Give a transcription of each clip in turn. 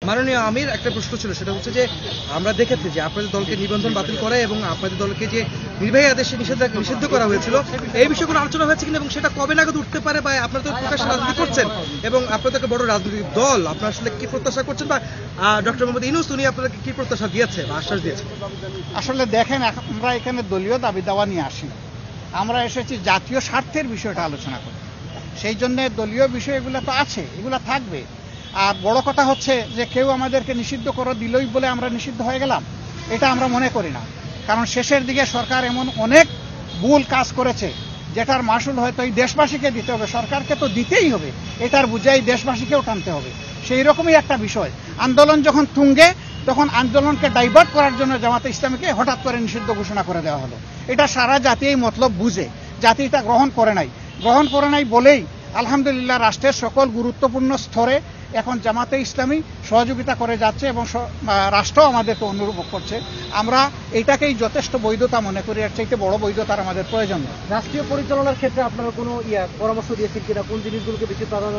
মাননীয় আমির, একটা প্রশ্ন ছিল, সেটা হচ্ছে যে আমরা দেখেছি যে আপনাদের দলকে নিবন্ধন বাতিল করা এবং আপনাদের দলকে যে নির্বাহী আদেশে নিষিদ্ধ করা হয়েছিল, এই বিষয়গুলো আলোচনা হয়েছে কিনা এবং সেটা কবে নাগাদ উঠতে পারে, বা আপনারা তো প্রকাশ্য রাজনীতি করছেন এবং আপনাদের বড় রাজনৈতিক দল, আপনারা আসলে কি প্রত্যাশা করছেন, বা ডক্টর মোহাম্মদ ইউনূস উনি আপনাদেরকে কি প্রত্যাশা দিয়েছে বা আশ্বাস দিয়েছে? আসলে দেখেন, আমরা এখানে দলীয় দাবি দাওয়া নিয়ে আসি, আমরা এসেছি জাতীয় স্বার্থের বিষয়টা আলোচনা করতে। সেই জন্য দলীয় বিষয়গুলো তো আছে, এগুলো থাকবে। আর বড় কথা হচ্ছে যে কেউ আমাদেরকে নিষিদ্ধ করে দিলই বলে আমরা নিষিদ্ধ হয়ে গেলাম, এটা আমরা মনে করি না। কারণ শেষের দিকে সরকার এমন অনেক ভুল কাজ করেছে যেটার মাসুল হয়তো এই দেশবাসীকে দিতে হবে, সরকারকে তো দিতেই হবে, এটার বুঝাই দেশবাসীকেও টানতে হবে। সেই রকমই একটা বিষয়। আন্দোলন যখন তুঙ্গে, তখন আন্দোলনকে ডাইভার্ট করার জন্য জামাতে ইসলামীকে হঠাৎ করে নিষিদ্ধ ঘোষণা করে দেওয়া হলো। এটা সারা জাতি এই মতলব বুঝে, জাতি এটা গ্রহণ করে নাই বলেই আলহামদুলিল্লাহ রাষ্ট্রের সকল গুরুত্বপূর্ণ স্তরে এখন জামাতে ইসলামী সহযোগিতা করে যাচ্ছে এবং রাষ্ট্র আমাদেরকে অনুভব করছে। আমরা এটাকেই যথেষ্ট বৈধতা মনে করি, এর চাইতে বড় বৈধতার আমাদের প্রয়োজন নেই। রাষ্ট্রীয় পরিচালনার ক্ষেত্রে আপনারা কোনো পরামর্শ দিয়েছেন কিনা, কোন জিনিসগুলোকে বেশি প্রাধান্য?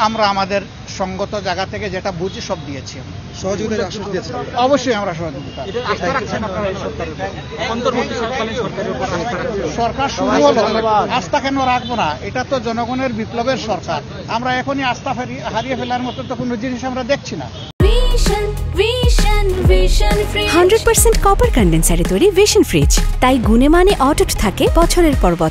আমরা আমাদের সঙ্গত জায়গা থেকে যেটা বুঝি সব দিয়েছি। সহযোগিতার আশ্বাস দিয়েছেন? অবশ্যই আমরা সহযোগিতা। সরকার শুরু হলো, আস্থা কেন রাখবো না? এটা তো জনগণের বিপ্লবের সরকার। আমরা এখনই আস্থা হারিয়ে ফেলার মতো তো কোনো জিনিস আমরা দেখছি না। 100% কপার কন্ডেন্সারে তৈরি ভিশন ফ্রিজ, তাই গুণে মানে অটুট থাকে বছরের পর বছর।